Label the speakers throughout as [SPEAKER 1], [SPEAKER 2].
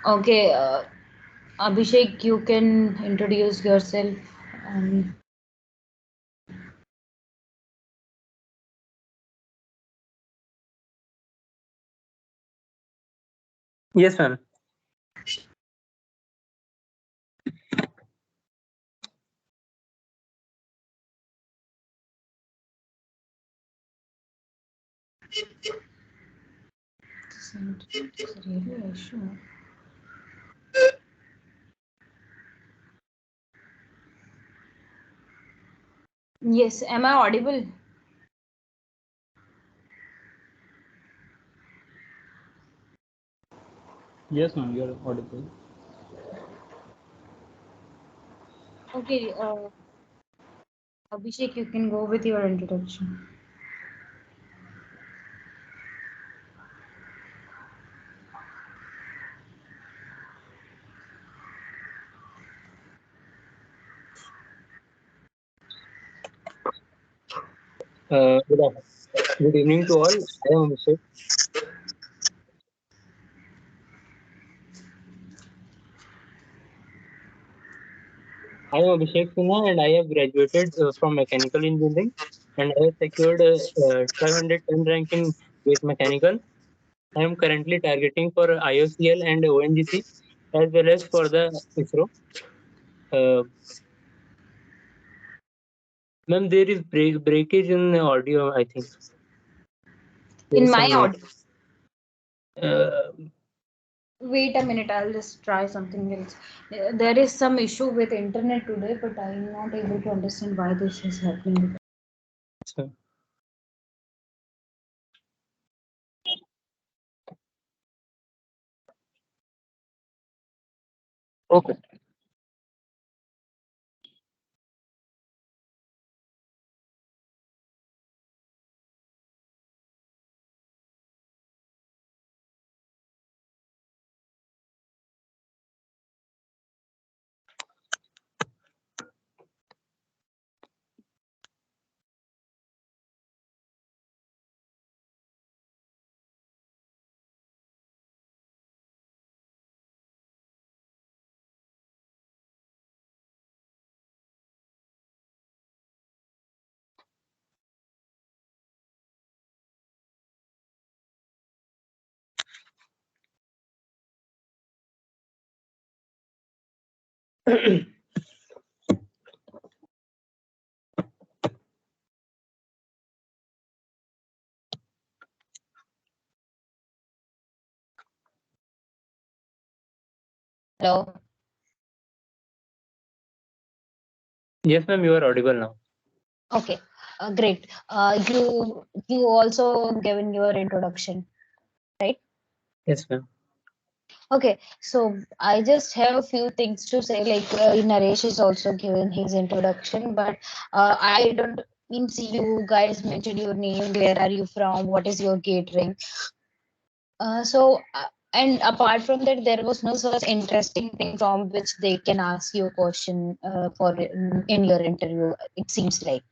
[SPEAKER 1] Okay, Abhishek, you can introduce yourself. Um,
[SPEAKER 2] Yes, ma'am.
[SPEAKER 1] it's really an issue. Yes, am I audible?
[SPEAKER 2] Yes, ma'am. You're audible.
[SPEAKER 1] Okay, Abhishek, you can go with your introduction.
[SPEAKER 2] Good, good evening to all. I am Abhishek. I am Abhishek Sinha, and I have graduated from mechanical engineering, and I have secured 510 rank in base mechanical. I am currently targeting for IOCL and ONGC as well as for the ISRO. Uh, Ma'am, there is breakage in the audio. I think there
[SPEAKER 1] In
[SPEAKER 2] is
[SPEAKER 1] my
[SPEAKER 2] some noise.
[SPEAKER 1] audio.
[SPEAKER 2] Uh,
[SPEAKER 1] Wait a minute, I'll just try something else. There is some issue with internet today, but I'm not able to understand why this is happening.
[SPEAKER 2] so- okay.
[SPEAKER 1] Hello.
[SPEAKER 2] Yes, ma'am. You are audible now.
[SPEAKER 1] Okay, great. You also given your introduction, right?
[SPEAKER 2] Yes, ma'am.
[SPEAKER 1] Okay, so I just have a few things to say. Like Naresh is also given his introduction, but I don't means you guys mentioned your name. Where are you from? What is your gate rank? And apart from that, there was no such interesting thing from which they can ask you a question for in your interview. It seems like.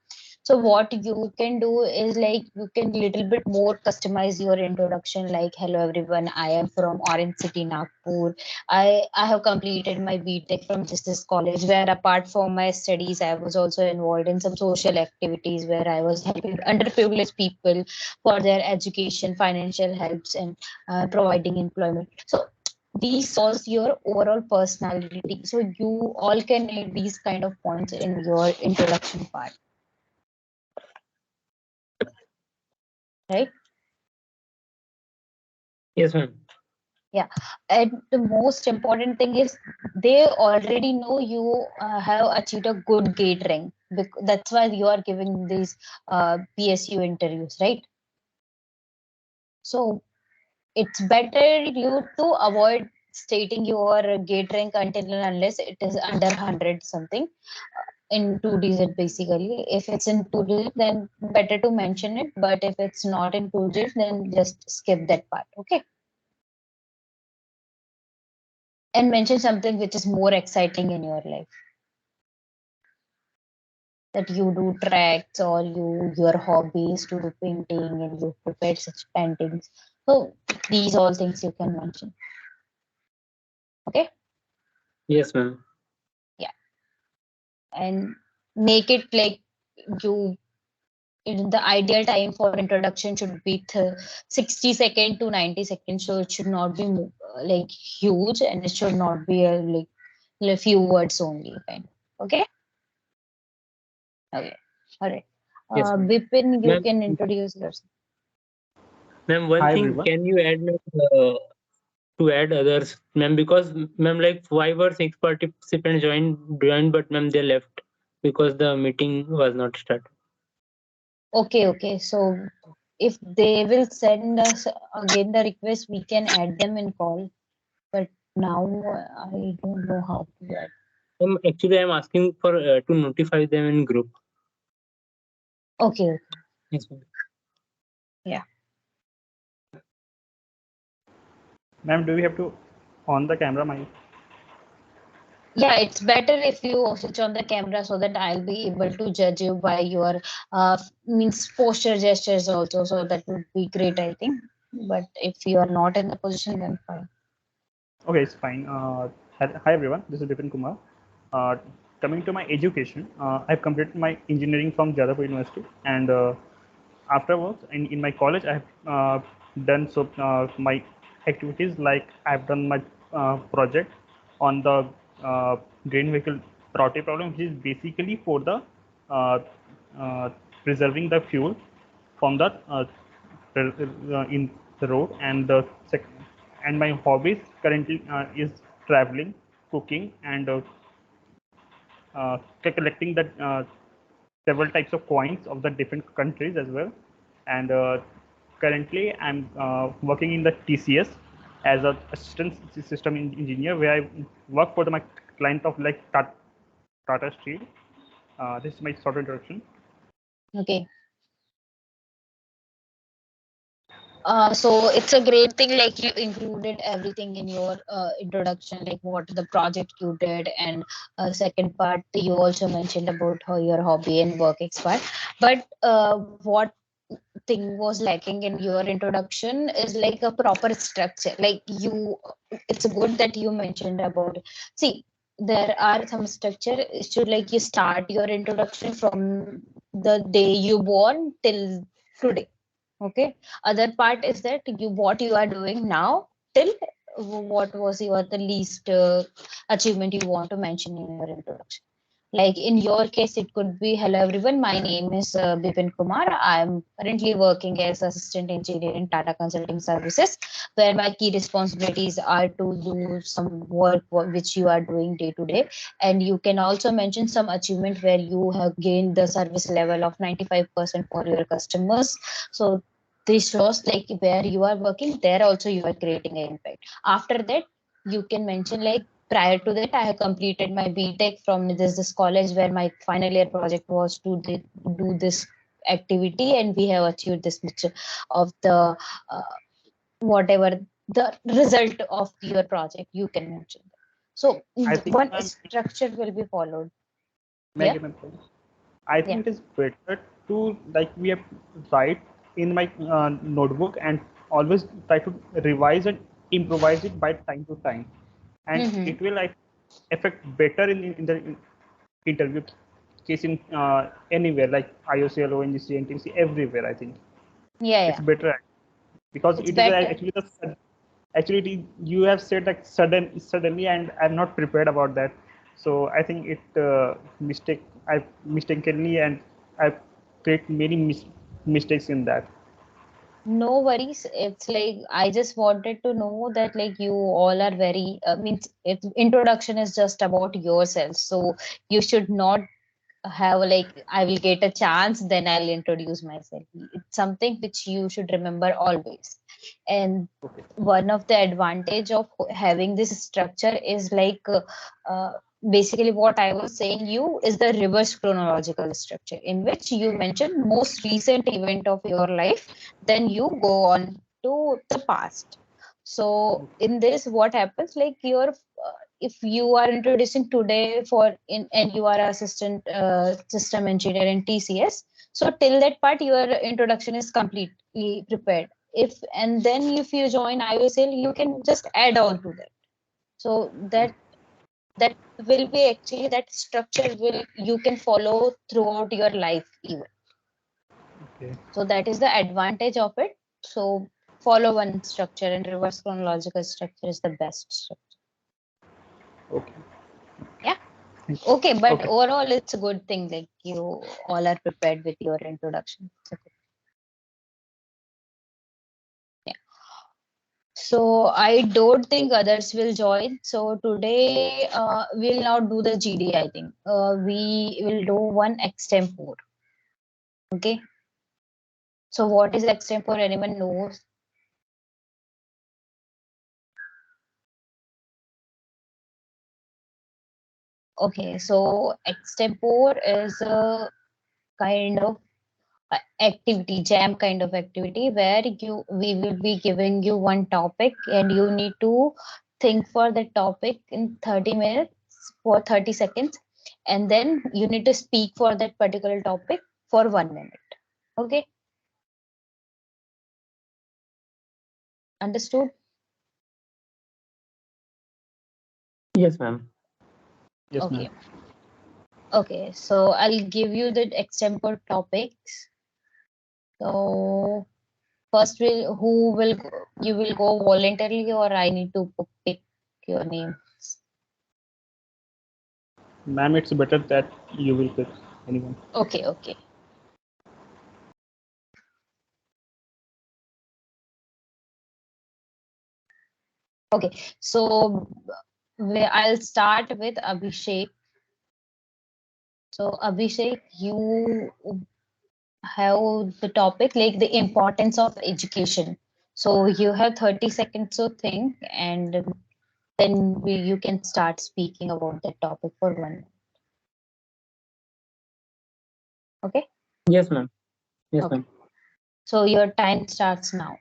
[SPEAKER 1] So what you can do is like you can little bit more customize your introduction. Like, hello everyone, I am from Orange City, Nagpur. I have completed my BTech from this college, where apart from my studies, I was also involved in some social activities where I was helping underprivileged people for their education, financial helps, and providing employment. So these shows your overall personality. So you all can add these kind of points in your introduction part, right?
[SPEAKER 2] Yes, ma'am.
[SPEAKER 1] Yeah, and the most important thing is they already know you have achieved a good gate rank. That's why you are giving these PSU interviews, right? So it's better you to avoid stating your gate rank until and unless it is under 100 something in two digit basically. If it's in two digit, then better to mention it. But if it's not in two digit, then just skip that part. Okay. And mention something which is more exciting in your life, that you do tracks or your hobbies to do painting and you prepare such paintings. So these all things you can mention. Okay.
[SPEAKER 2] Yes, ma'am.
[SPEAKER 1] And make it like you in the ideal time for introduction should be 60 seconds to 90 seconds, so it should not be like huge, and it should not be like a few words only kind. Okay. Okay. All right.
[SPEAKER 2] Yes, ma'am.
[SPEAKER 1] Bipin, you
[SPEAKER 2] Ma'am,
[SPEAKER 1] can introduce yourself.
[SPEAKER 2] ma'am, one
[SPEAKER 3] Hi
[SPEAKER 2] thing,
[SPEAKER 3] everyone.
[SPEAKER 2] can you add to add others, ma'am? Because ma'am, like 5 or 6 participants joined, but ma'am, they left because the meeting was not started.
[SPEAKER 1] Okay. So if they will send us again the request, we can add them in call. But now I don't know how to add.
[SPEAKER 2] Actually, I'm asking for to notify them in group.
[SPEAKER 1] Okay.
[SPEAKER 2] Yes, ma'am.
[SPEAKER 1] Yeah.
[SPEAKER 3] Ma'am, do we have to on the camera mic?
[SPEAKER 1] Yeah, it's better if you switch on the camera so that I'll be able to judge you by your means posture gestures also. So that would be great, I think. But if you are not in the position, then fine.
[SPEAKER 3] Okay, it's fine. Hi everyone. This is Bipin Kumar. Uh, Coming to my education, I've completed my engineering from Jadavpur University, and afterwards, in my college, I've done my activities like I've done my project on the green vehicle property problem, which is basically for the uh, uh, preserving the fuel from the in the road, and and my hobbies currently is traveling, cooking, and collecting the several types of coins of the different countries as well. And currently, I'm working in the TCS as an assistant system engineer, where I work for my client of like Tata Steel. This is my short introduction.
[SPEAKER 1] Okay. So it's a great thing, like you included everything in your introduction, like what the project you did, and second part you also mentioned about how your hobby and work expert. But what thing was lacking in your introduction is like a proper structure. Like you, it's good that you mentioned about. See, there are some structure. It should like you start your introduction from the day you born till today. Okay. Other part is that you what you are doing now till what was your the least achievement you want to mention in your introduction. Like in your case, it could be, hello everyone, my name is Bipin Kumar. I'm currently working as assistant engineer in Tata Consulting Services, where my key responsibilities are to do some work which you are doing day to day. And you can also mention some achievement where you have gained the service level of 95% for your customers. So this shows like where you are working, there also you are creating an impact. After that, you can mention like prior to that, I have completed my BTech from this college, where my final year project was to do this activity, and we have achieved this much of the whatever the result of your project. You can mention that. So
[SPEAKER 3] I think
[SPEAKER 1] one
[SPEAKER 3] I'm
[SPEAKER 1] structure will be followed.
[SPEAKER 3] May I
[SPEAKER 1] Yeah,
[SPEAKER 3] give my point? I
[SPEAKER 1] yeah.
[SPEAKER 3] think it is better to like we have write in my notebook and always try to revise and improvise it by time to time, and
[SPEAKER 1] Mm-hmm.
[SPEAKER 3] it will like affect better in the interview case in anywhere like IOCL, ONGC, NTC, everywhere. I think
[SPEAKER 1] Yeah,
[SPEAKER 3] it's
[SPEAKER 1] yeah.
[SPEAKER 3] better because
[SPEAKER 1] It's
[SPEAKER 3] it is
[SPEAKER 1] better.
[SPEAKER 3] actually you have said like suddenly, and I'm not prepared about that. So I think it I mistakenly, and I create many mistakes in that.
[SPEAKER 1] No worries. It's like I just wanted to know that like you all are very means if introduction is just about yourself, so you should not have like I will get a chance, then I'll introduce myself. It's something which you should remember always. And
[SPEAKER 3] Okay.
[SPEAKER 1] one of the advantage of having this structure is like uh, basically what I was saying you is the reverse chronological structure, in which you mention most recent event of your life, then you go on to the past. So in this, what happens like your if you are introducing today for in and you are assistant system engineer in TCS, so till that part your introduction is completely prepared. If and then if you join IOCL, you can just add on to that. So that will be actually, that structure will you can follow throughout your life even.
[SPEAKER 3] Okay.
[SPEAKER 1] So that is the advantage of it. So follow one structure, and reverse chronological structure is the best structure.
[SPEAKER 3] Okay.
[SPEAKER 1] Yeah.
[SPEAKER 3] Thank you.
[SPEAKER 1] Okay, but
[SPEAKER 3] Okay.
[SPEAKER 1] overall it's a good thing, like you all are prepared with your introduction. Yeah. So I don't think others will join. So today we'll not do the GD, I think. We will do one extempore. Okay. So what is extempore? Anyone knows? Okay, so extempore is a kind of activity, jam kind of activity, where we will be giving you one topic and you need to think for the topic in 30 minutes for 30 seconds, and then you need to speak for that particular topic for 1 minute. Okay, understood?
[SPEAKER 2] Yes, ma'am.
[SPEAKER 3] Yes,
[SPEAKER 1] Okay.
[SPEAKER 3] ma'am.
[SPEAKER 1] Okay, so I'll give you the example topics. So first, you will go voluntarily, or I need to pick your name?
[SPEAKER 3] Ma'am, it's better that you will pick anyone.
[SPEAKER 1] Okay, okay. Okay, so I'll start with Abhishek. So Abhishek, you have the topic like the importance of education. So you have 30 seconds to think, and then you can start speaking about the topic for 1 minute. Okay?
[SPEAKER 2] Yes, ma'am. Yes,
[SPEAKER 1] Okay.
[SPEAKER 2] ma'am.
[SPEAKER 1] So your time starts now.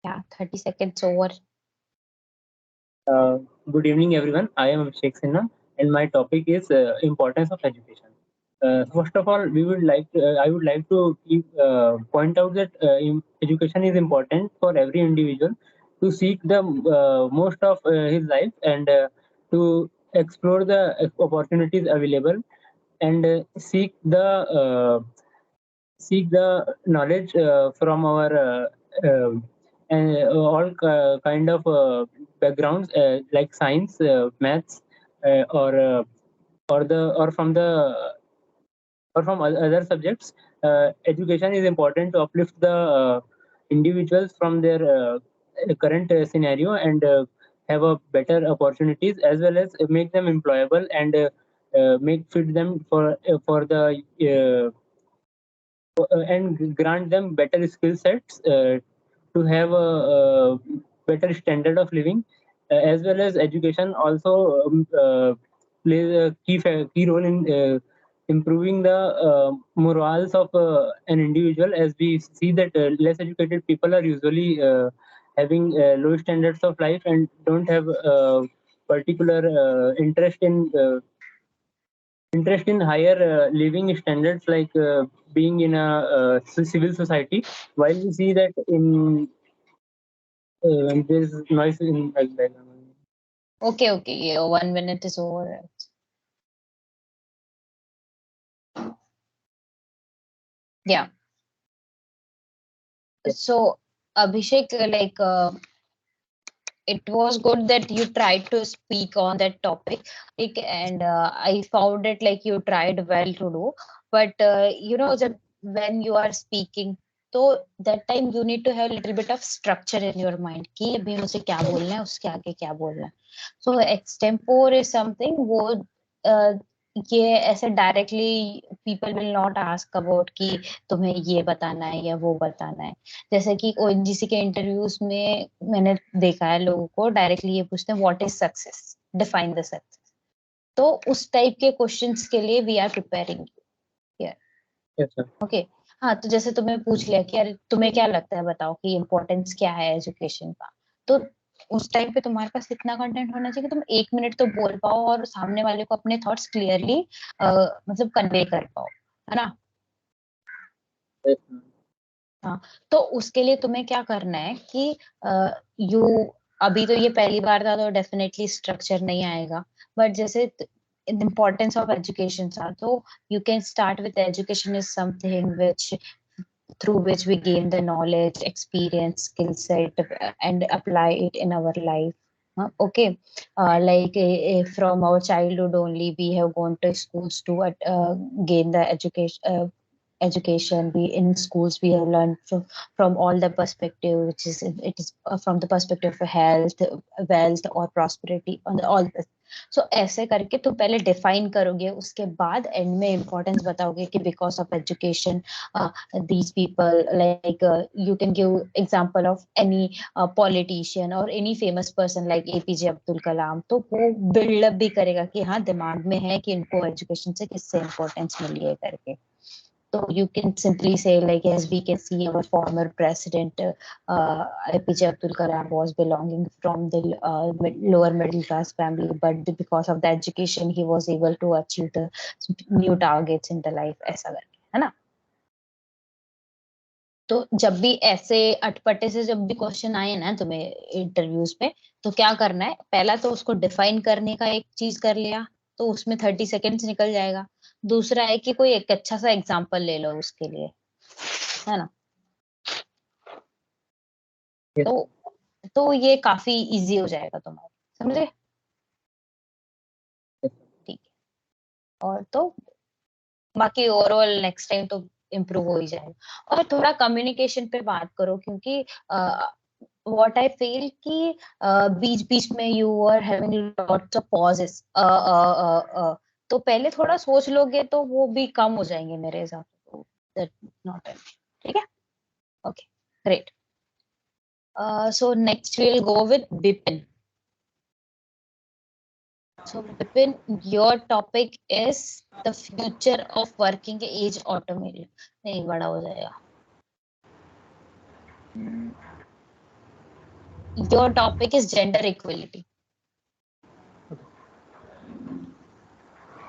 [SPEAKER 1] Yeah, 30 seconds over.
[SPEAKER 2] Good evening, everyone. I am Abhishek Sinha, and my topic is importance of education. First of all, I would like to point out that education is important for every individual to seek the most of his life, and to explore the opportunities available, and seek the knowledge from our and kind of backgrounds, like science, maths, or from the or from other subjects. Education is important to uplift the individuals from their current scenario, and have a better opportunities, as well as make them employable, and make fit them for the and grant them better skill sets to have a better standard of living, as well as education also plays a key role in improving the morals of an individual, as we see that less educated people are usually having low standards of life, and don't have particular interest in higher living standards, like being in a civil society, while we see that in there's noise in background.
[SPEAKER 1] Okay, okay. Yeah, 1 minute is over. Yeah. So Abhishek, it was good that you tried to speak on that topic, and I found it like you tried well to do. But when you are speaking, so that time you need to have a little bit of structure in your mind कि अभी मुझे क्या बोलना है, उसके आगे क्या बोलना है. So extempore is something वो ये ऐसे directly people will not ask about कि तुम्हें ये बताना है या वो बताना है। जैसे कि ओएनजीसी के इंटरव्यूज में मैंने देखा है लोगों को डायरेक्टली ये पूछते हैं what is success, define the success. तो उस टाइप के क्वेश्चंस के लिए we are preparing here. Okay हाँ, तो जैसे तुम्हें पूछ लिया कि यार तुम्हें क्या लगता है, बताओ कि इम्पोर्टेंस क्या है एजुकेशन का, तो उस टाइम पे तुम्हारे पास इतना कंटेंट होना चाहिए कि तुम 1 मिनट तो बोल पाओ और सामने वाले को अपने थॉट्स क्लियरली मतलब कन्वे कर पाओ, है ना। हाँ, तो उसके लिए तुम्हें क्या करना है कि यू अभी तो ये पहली बार था तो डेफिनेटली स्ट्रक्चर नहीं आएगा, बट जैसे इम्पोर्टेंस ऑफ एजुकेशन था, तो you can start with education is something which through which we gain the knowledge, experience, skill set, and apply it in our life. Okay, like from our childhood only, we have gone to schools to gain the education. We in schools we have learned from all the perspective, which is it is from the perspective of health, wealth or prosperity on the all this. So ऐसे करके तुम पहले define करोगे, उसके बाद and में importance बताओगे कि because of education these people, like you can give example of any politician or any famous person like APJ Abdul Kalam, तो वो बिल्डअप भी करेगा कि हाँ दिमाग में है कि इनको एजुकेशन से किससे इम्पोर्टेंस मिली है करके। So you can simply say like, as we can see, our former president APJ Abdul Kalam was belonging from the lower middle class family, but because of the education he was able to achieve the new targets in the life, ऐसा करके, है ना। तो जब भी ऐसे अटपटे से जब भी क्वेश्चन आए ना तुम्हें इंटरव्यूज पे, तो क्या करना है, पहला तो उसको डिफाइन करने का एक चीज कर लिया, तो उसमें 30 सेकेंड्स निकल जाएगा। दूसरा है कि कोई एक अच्छा सा एग्जांपल ले लो उसके लिए, है ना। तो ये काफी इजी हो जाएगा तुम्हारा, समझे। ठीक है, और तो बाकी ओवरऑल नेक्स्ट टाइम तो इम्प्रूव हो ही जाएगा। और थोड़ा कम्युनिकेशन पे बात करो, क्योंकि व्हाट आई फील कि बीच बीच में you are having lots of pauses, तो पहले थोड़ा सोच लोगे तो वो भी कम हो जाएंगे मेरे हिसाब से, दैट नॉट ठीक है। Okay great, so next will go with Bipin. So Bipin, your topic is the future of working age automobile. नहीं बड़ा हो जाएगा। Your topic is gender equality.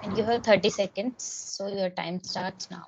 [SPEAKER 1] And you have 30 seconds, so your time starts now.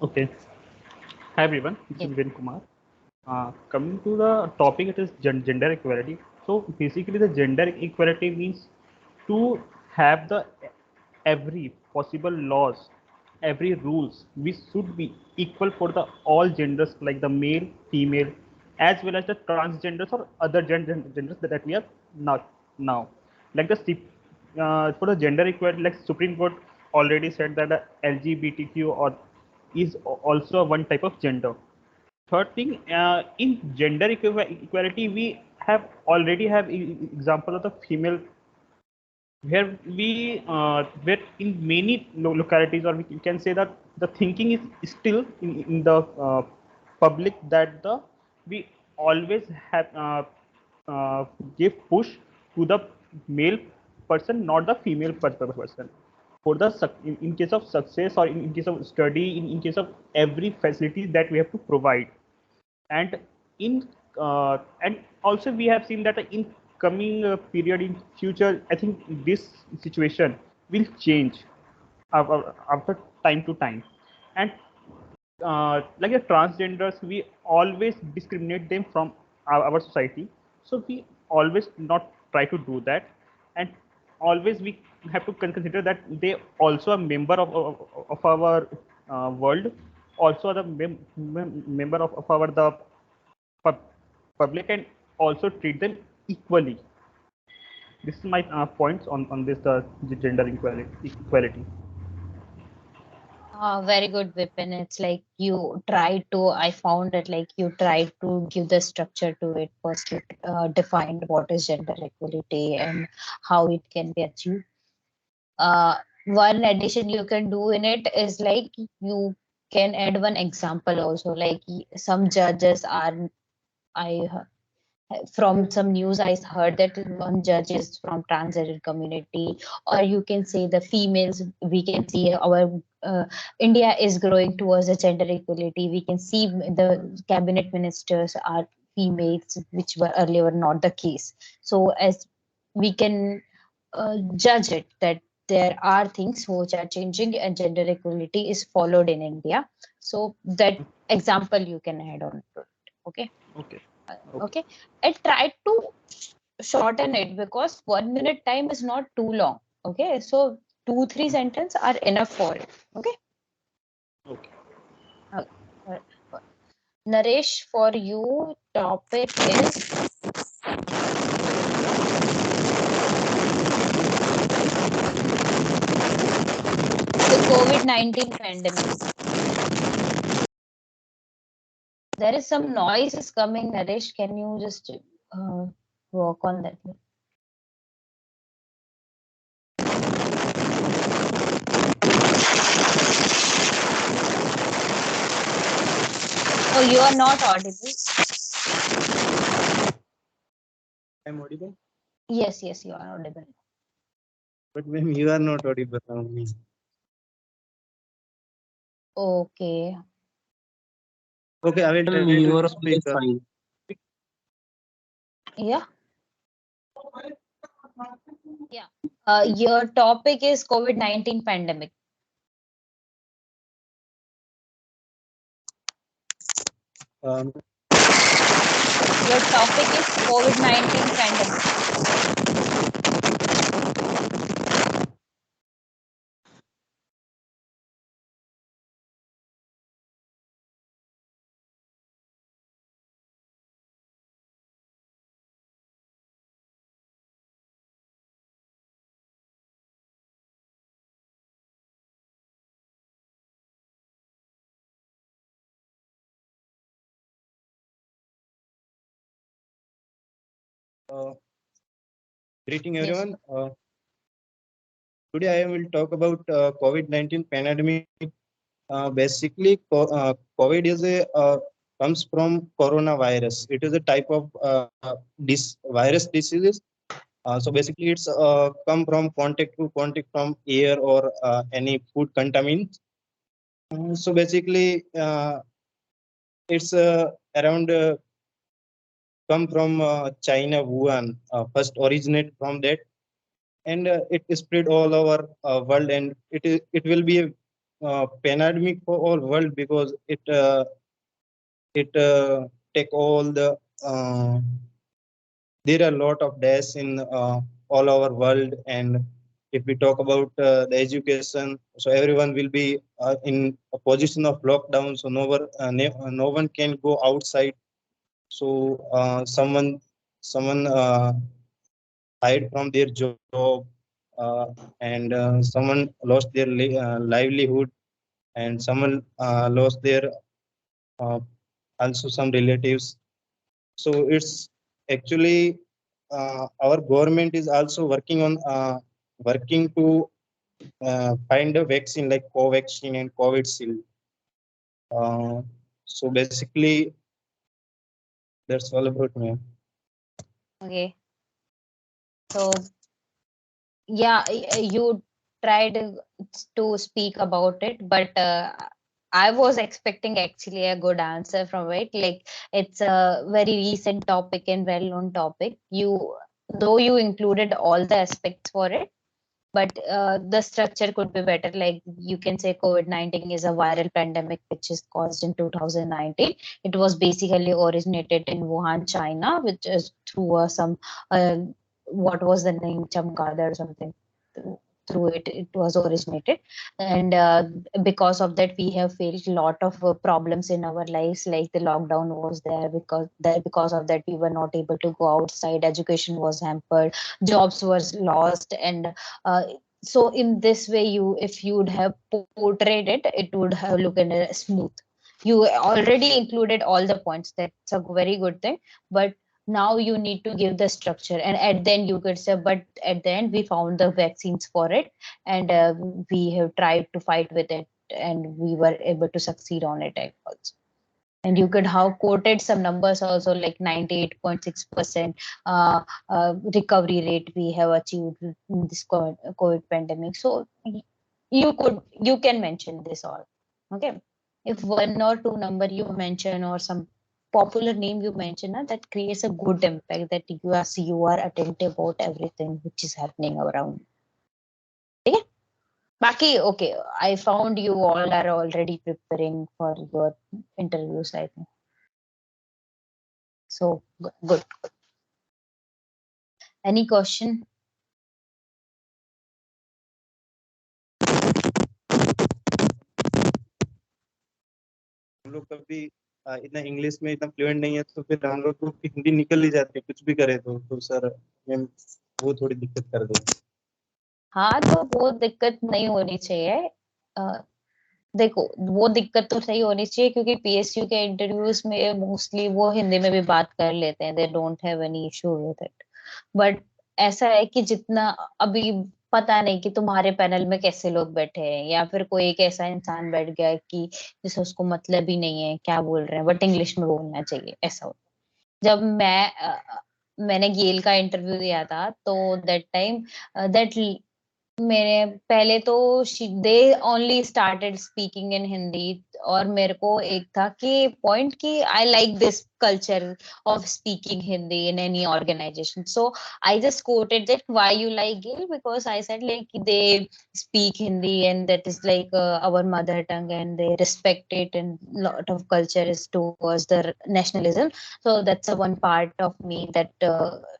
[SPEAKER 3] Okay. Hi everyone, this is Vin Kumar. Coming to the topic, it is gender equality. So basically, the gender equality means to have the every possible laws, every rules, we should be equal for the all genders, like the male, female, as well as the transgenders or other genders that we are not now. Like for the gender equality, like Supreme Court already said that the LGBTQ or is also one type of gender. Third thing, in gender equality, we have already have example of the female, where where in many localities, or we can say that the thinking is still in the public, that we always have give push to the male person, not the female person. For the in case of success, or in case of study, in case of every facility that we have to provide. And in and also we have seen that in coming period in future, I think this situation will change after time to time. And like the transgenders, we always discriminate them from our society. So we always not try to do that, and always we have to consider that they also a member of our world, also the member of our the public, and also treat them equally. This is my points on this gender equality.
[SPEAKER 1] Very good, Vipin. It's like you try to, I found it like you try to give the structure to it. First, you defined what is gender equality and how it can be achieved. One addition you can do in it is like you can add one example also. Like some judges are, I from some news I heard that one judge is from transgender community, or you can say the females. We can see our India is growing towards the gender equality. We can see the cabinet ministers are females, which were earlier not the case. So as we can judge it that there are things which are changing and gender equality is followed in India. So that example you can add on to it. Okay.
[SPEAKER 3] Okay.
[SPEAKER 1] Okay, I tried to shorten it because 1 minute time is not too long. Okay, so 2-3 sentences are enough for it. Okay.
[SPEAKER 3] Okay.
[SPEAKER 1] Alright. Naresh, for you, topic is the COVID-19 pandemic. There is some noise is coming, Naresh. Can you just work on that? Oh, you are not audible.
[SPEAKER 4] I'm audible,
[SPEAKER 1] Yes, yes, you are audible.
[SPEAKER 4] but when you are not audible around me.
[SPEAKER 1] Okay.
[SPEAKER 4] Okay, I will try
[SPEAKER 2] Your
[SPEAKER 4] to
[SPEAKER 2] audio
[SPEAKER 4] speak.
[SPEAKER 2] is fine.
[SPEAKER 1] Yeah. Yeah. Your topic is COVID-19 pandemic.
[SPEAKER 4] Um,
[SPEAKER 1] Your topic is COVID-19 pandemic.
[SPEAKER 4] Greeting
[SPEAKER 1] Yes.
[SPEAKER 4] everyone. Today I will talk about COVID-19 pandemic. Basically, COVID is a comes from coronavirus. It is a type of virus diseases. So basically, it's come from contact to contact from air or any food contaminants. So basically, it's around come from China, Wuhan, first originate from that, and it spread all over world, and it will be a pandemic for all world because it take all the there are a lot of deaths in all over world, and if we talk about the education, so everyone will be in a position of lockdown, so no one can go outside. So someone hide from their job, and someone lost their livelihood, and someone lost their uh, also some relatives. So it's actually our government is also working to find a vaccine like Covaxin and Covidshield. So basically, that's all about me.
[SPEAKER 1] Okay. So yeah, you tried to speak about it, but I was expecting actually a good answer from it. Like it's a very recent topic and well-known topic. You though you included all the aspects for it, but the structure could be better. Like you can say COVID-19 is a viral pandemic which is caused in 2019. It was basically originated in Wuhan, China, which is through some what was the name, Chamgada or something. Through it was originated, and because of that we have faced a lot of problems in our lives. Like the lockdown was there, because of that we were not able to go outside, education was hampered, jobs were lost, and uh, so in this way, if you would have portrayed it, it would have looked smooth. You already included all the points. That's a very good thing. But now you need to give the structure, and at the end you could say, but at the end we found the vaccines for it, and we have tried to fight with it, and we were able to succeed on it also. And you could have quoted some numbers also, like 98.6% recovery rate we have achieved in this COVID pandemic. So you can mention this all. Okay. If one or two number you mention, or some popular name you mention, that creates a good impact, that you are attentive about everything which is happening around. Okay. Baki, okay, I found you all are already preparing for your interviews, I think. So good. Any question?
[SPEAKER 4] हम लोग कभी इतना English में इतना fluent नहीं है, तो फिर हम लोग को हिंदी निकल ही जाती है कुछ भी करे तो सर मैम वो थोड़ी दिक्कत कर देती है।
[SPEAKER 1] हाँ, तो वो दिक्कत नहीं होनी चाहिए। देखो, वो दिक्कत तो सही होनी चाहिए, क्योंकि पीएसयू के इंटरव्यूज में मोस्टली वो हिंदी में भी बात कर लेते हैं, they don't have any issue with it. But ऐसा है कि जितना अभी पता नहीं कि तुम्हारे पैनल में कैसे लोग बैठे हैं, या फिर कोई एक ऐसा इंसान बैठ गया कि जिसे उसको मतलब ही नहीं है क्या बोल रहे हैं, बट इंग्लिश में बोलना चाहिए, ऐसा होता है। जब मैंने गेल का इंटरव्यू दिया था, तो दैट टाइम दैट मैंने पहले तो they only started speaking in Hindi, और मेरे को एक था कि पॉइंट कि I like this culture of speaking Hindi in any organisation. So I just quoted that why you like gill, because I said like they speak Hindi and that is like our mother tongue, and they respect it, and lot of culture is towards the nationalism. So that's a one part of me that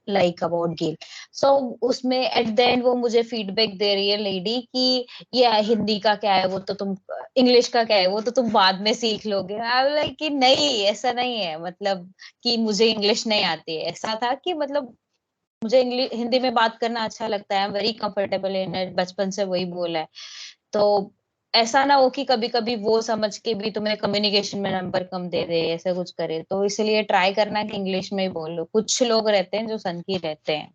[SPEAKER 1] like about Gail. So उसमें at the end वो मुझे feedback दे रही है lady कि ये हिंदी का क्या है, वो तो तुम इंग्लिश का क्या है, वो तो तुम बाद में सीख लोगे. आई लाइक कि नहीं, ऐसा नहीं है, मतलब कि मुझे इंग्लिश नहीं आती है. ऐसा था कि मतलब मुझे इंग्लिश हिंदी में बात करना अच्छा लगता है, I am very comfortable in it, बचपन से वही बोला है. तो ऐसा ना हो कि कभी कभी वो समझ के भी तुम्हें कम्युनिकेशन में नंबर कम दे दे, ऐसा कुछ करे. तो इसलिए ट्राई करना कि इंग्लिश में ही बोलो. कुछ लोग रहते हैं जो सनकी रहते हैं.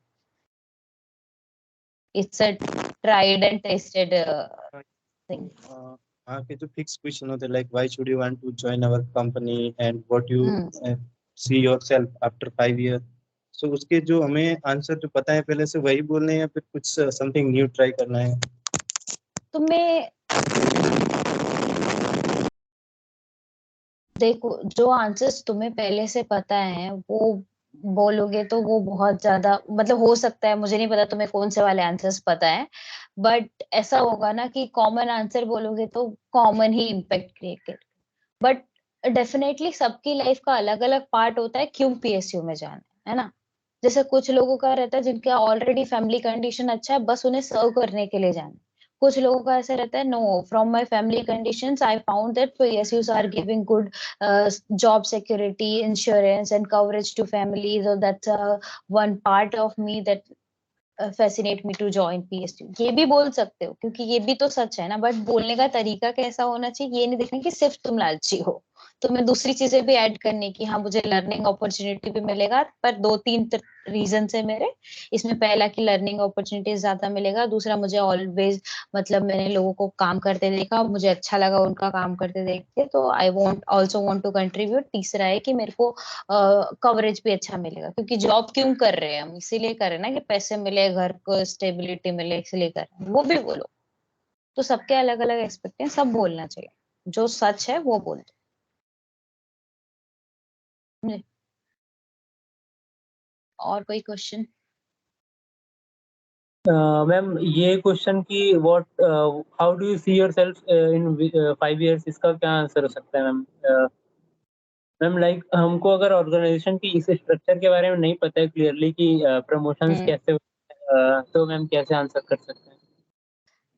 [SPEAKER 1] It's a tried and tested thing.
[SPEAKER 4] हाँ के जो फिक्स क्वेश्चन होते हैं like why should you want to join our company and what you see yourself after 5 year. So उसके जो हमें आंसर जो पता है पहले से वही बोलने हैं, या फिर कुछ समथिंग न्यू ट्राई करना है?
[SPEAKER 1] तुम्हें देखो, जो आंसर्स तुम्हें पहले से पता है वो बोलोगे तो वो बहुत ज्यादा, मतलब हो सकता है, मुझे नहीं पता तुम्हें कौन से वाले आंसर्स पता है, बट ऐसा होगा ना कि कॉमन आंसर बोलोगे तो common he impact create. But definitely सबकी लाइफ का अलग अलग पार्ट होता है क्यों पीएसयू में जाना है ना. जैसे कुछ लोगों का रहता है जिनका ऑलरेडी फैमिली कंडीशन अच्छा है, बस उन्हें सर्व करने के लिए जाना. कुछ लोगों का ऐसा रहता है, no, from my family conditions I found that PSUs are giving good job security, insurance and coverage to families, और that's one part of me that fascinate me to join PSU. ये भी बोल सकते हो, क्योंकि ये भी तो सच है ना. बट बोलने का तरीका कैसा होना चाहिए, ये नहीं देखना कि सिर्फ तुम लालची हो, तुम्हें दूसरी चीजें भी ऐड करनी कि हाँ मुझे लर्निंग अपॉर्चुनिटी भी मिलेगा. पर दो तीन रीजन है मेरे इसमें. पहला कि लर्निंग अपॉर्चुनिटी ज्यादा मिलेगा. दूसरा, मुझे ऑलवेज, मतलब मैंने लोगों को काम करते देखा, मुझे अच्छा लगा उनका काम करते देख के, तो I want also want to contribute. तीसरा है कि मेरे को कवरेज भी अच्छा मिलेगा, क्योंकि जॉब क्यों कर रहे हैं हम, इसीलिए कर रहे हैं ना कि पैसे मिले, घर को स्टेबिलिटी मिले, इसलिए कर रहे हैं. वो भी बोलो. तो सबके अलग अलग एक्सपेक्ट हैं, सब बोलना चाहिए, जो सच है वो बोल दो. और कोई क्वेश्चन?
[SPEAKER 2] मैम ये क्वेश्चन की what how do you see yourself in 5 years, इसका क्या आंसर हो सकता है मैम? मैम लाइक हमको अगर ऑर्गेनाइजेशन की इस स्ट्रक्चर के बारे में नहीं पता है क्लियरली कि प्रमोशंस कैसे तो मैम कैसे आंसर कर सकते हैं?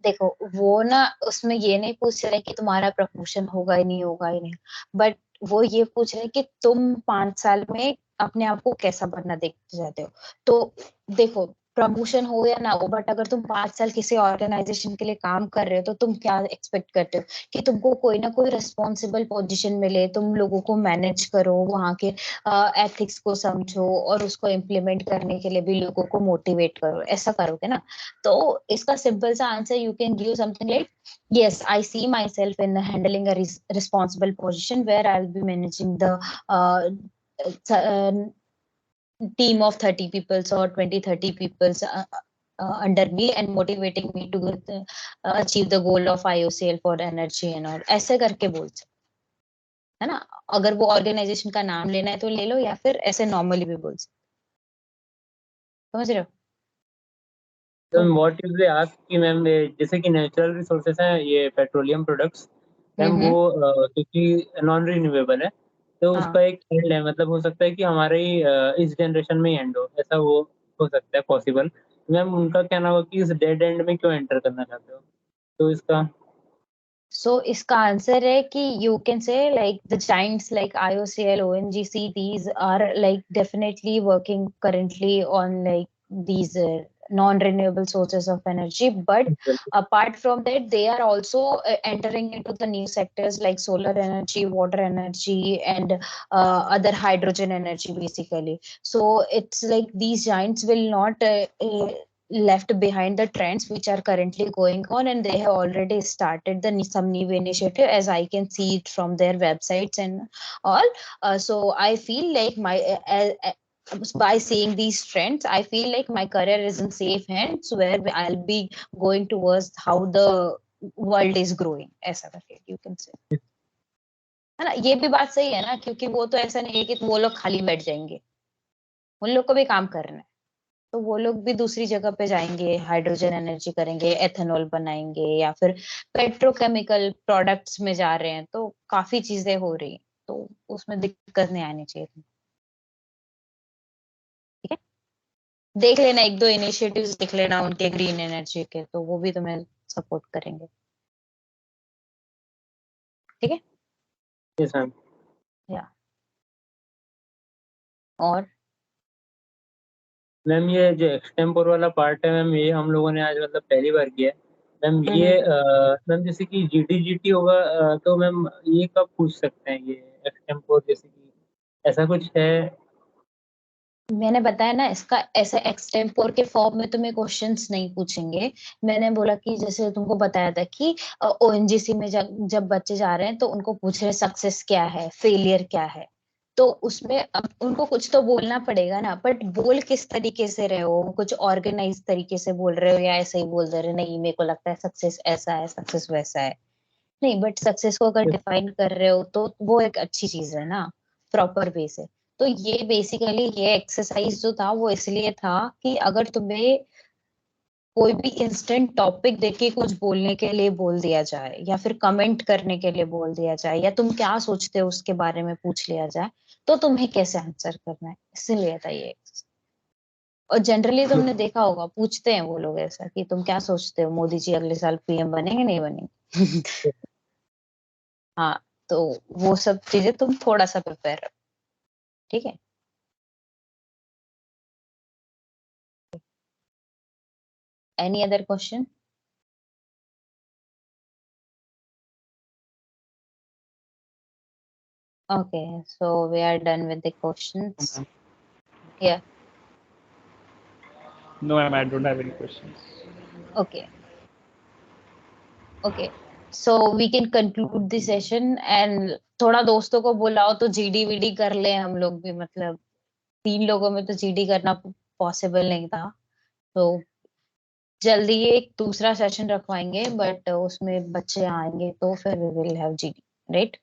[SPEAKER 1] देखो वो ना उसमें ये नहीं पूछ रहे कि तुम्हारा प्रमोशन होगा ही नहीं होगा ही नहीं, बट वो ये पूछ रहे कि तुम 5 साल में अपने आप को कैसा बनना देखते जाते हो। तो देखो प्रमोशन हो या ना हो, बट अगर तुम 5 साल किसी ऑर्गेनाइजेशन के लिए काम कर रहे हो तो तुम क्या एक्सपेक्ट करते हो कि तुमको कोई ना कोई रिस्पॉन्सिबल पोजीशन मिले, तुम लोगों को मैनेज करो, वहां के एथिक्स को समझो और उसको इम्प्लीमेंट करने के लिए भी लोगों को मोटिवेट करो, ऐसा करोगे ना। तो इसका सिंपल सा answer you can give something like yes, I see myself in handling a responsible position where I'll be managing the team of 30 people or 20-30 people under me and motivating me to achieve the goal of IOCL for energy and all, ऐसे करके बोल सकते है ना। अगर वो organisation का नाम लेना है तो ले लो, या फिर ऐसे नॉर्मली भी बोल सकते, समझ रहे हो।
[SPEAKER 2] तो व्हाट इज दे आस्क कि मैम जैसे कि नेचुरल रिसोर्सेज हैं ये पेट्रोलियम प्रोडक्ट्स, मैम वो क्योंकि नॉन रिन्यूएबल है तो उसका एक एंड है, मतलब हो सकता है कि हमारे ही इस जनरेशन में ही एंड हो, ऐसा वो हो सकता है पॉसिबल। मैम उनका कहना होगा कि इस डेड एंड में क्यों एंटर करना चाहते हो, तो इसका
[SPEAKER 1] इसका आंसर है कि you can say like the giants like IOCL, ONGC, these are like definitely working currently on like these non-renewable sources of energy, but apart from that they are also entering into the new sectors like solar energy, water energy, and other hydrogen energy basically. So it's like these giants will not left behind the trends which are currently going on, and they have already started some new initiative, as I can see it from their websites and all. So I feel like by seeing these trends, I feel like my career is in safe hands where I'll be going towards how the world is growing, ऐसा करके you can say, है ना। ये भी बात सही है ना, क्योंकि वो तो ऐसा नहीं है कि वो लोग खाली बैठ जाएंगे, उन लोग को भी काम करना है। तो वो लोग भी दूसरी जगह पे जाएंगे, हाइड्रोजन एनर्जी करेंगे, एथेनॉल बनाएंगे, या फिर पेट्रोकेमिकल प्रोडक्ट्स में जा रहे हैं, तो काफी चीजें हो रही हैं, तो उसमें दिक्कत नहीं आनी चाहिए। ठीक है, देख लेना एक दो इनिशिएटिव्स देख लेना उनके ग्रीन एनर्जी के, तो वो भी तुम्हें सपोर्ट करेंगे। ठीक है,
[SPEAKER 2] यस मैम।
[SPEAKER 1] या और
[SPEAKER 2] मैम ये जो एक्सटेम्पोर वाला पार्ट है मैम, ये हम लोगों ने आज मतलब पहली बार किया है मैम। ये मैम जैसे कि जीटी होगा तो मैम ये कब पूछ सकते हैं ये एक्सटेम्पोर, जैसे कि ऐसा कुछ है?
[SPEAKER 1] मैंने बताया ना, इसका ऐसे एक्सटेम्पोर के फॉर्म में तुम्हें क्वेश्चंस नहीं पूछेंगे। मैंने बोला कि जैसे तुमको बताया था कि ओएनजीसी में जब बच्चे जा रहे हैं तो उनको पूछ रहे सक्सेस क्या है, फेलियर क्या है, तो उसमें अब उनको कुछ तो बोलना पड़ेगा ना, बट बोल किस तरीके से रहे हो, कुछ ऑर्गेनाइज तरीके से बोल रहे हो या ऐसे ही बोल दे रहे नहीं मेरे को लगता है सक्सेस ऐसा है, सक्सेस वैसा है, नहीं, बट सक्सेस को अगर डिफाइन कर रहे हो तो वो एक अच्छी चीज है ना, प्रॉपर वे से। तो ये बेसिकली ये एक्सरसाइज जो था वो इसलिए था कि अगर तुम्हें कोई भी इंस्टेंट टॉपिक देके कुछ बोलने के लिए बोल दिया जाए, या फिर कमेंट करने के लिए बोल दिया जाए, या तुम क्या सोचते हो उसके बारे में पूछ लिया जाए, तो तुम्हें कैसे आंसर करना है, इसलिए था ये। और जनरली तुमने देखा होगा पूछते हैं वो लोग ऐसा कि तुम क्या सोचते हो, मोदी जी अगले साल पीएम बनेंगे नहीं बनेंगे। हाँ, तो वो सब चीजें तुम थोड़ा सा प्रिपेयर रखो। ठीक है, any other question? Okay, so we are done with the questions. Yeah,
[SPEAKER 3] No, ma'am, I don't have any questions.
[SPEAKER 1] okay. Okay, so we can conclude the session, and थोड़ा दोस्तों को बुलाओ तो जीडी वीडी कर ले हम लोग भी, मतलब 3 लोगों में तो जीडी करना पॉसिबल नहीं था, तो जल्दी ही एक दूसरा सेशन रखवाएंगे, बट उसमें बच्चे आएंगे तो फिर we will have GD, right?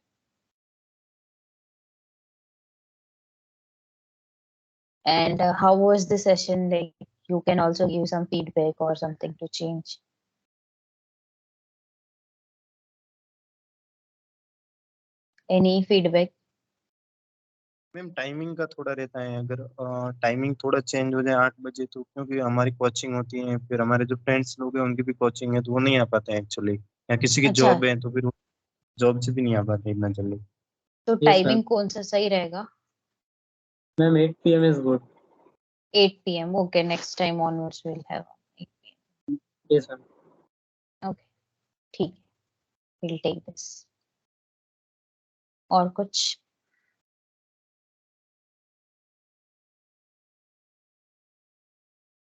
[SPEAKER 1] And how was the session like? you can also give some feedback or something to change. Any feedback?
[SPEAKER 4] Ma'am timing का थोड़ा रहता है, अगर टाइमिंग थोड़ा चेंज हो जाए 8 बजे तो, क्योंकि हमारी कोचिंग होती है, फिर हमारे जो फ्रेंड्स लोग हैं उनकी भी कोचिंग है, तो वो नहीं आ पाते हैं एक्चुअली, या किसी की
[SPEAKER 1] अच्छा,
[SPEAKER 4] जॉब है तो फिर जॉब से भी नहीं आ पाते इतना जल्दी।
[SPEAKER 1] तो
[SPEAKER 2] Yes, ma'am.
[SPEAKER 1] टाइमिंग कौन सा सही रहेगा?
[SPEAKER 2] Ma'am, 8 p.m. is good.
[SPEAKER 1] 8 p.m. Okay, next time onwards we'll have 8 p.m.
[SPEAKER 2] Yes, ma'am.
[SPEAKER 1] Okay, ठीक है, we'll take this. और कुछ?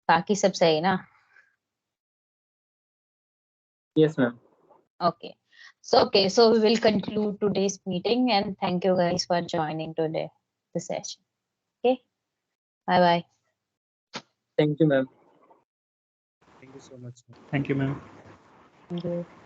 [SPEAKER 1] बाकी सब सही ना?
[SPEAKER 2] Yes, ma'am.
[SPEAKER 1] Okay. So we will conclude today's meeting, and thank you guys for joining today the session. Okay. Bye bye.
[SPEAKER 2] Thank you, ma'am.
[SPEAKER 4] Thank you so much.
[SPEAKER 3] Thank you, ma'am.
[SPEAKER 1] Thank you.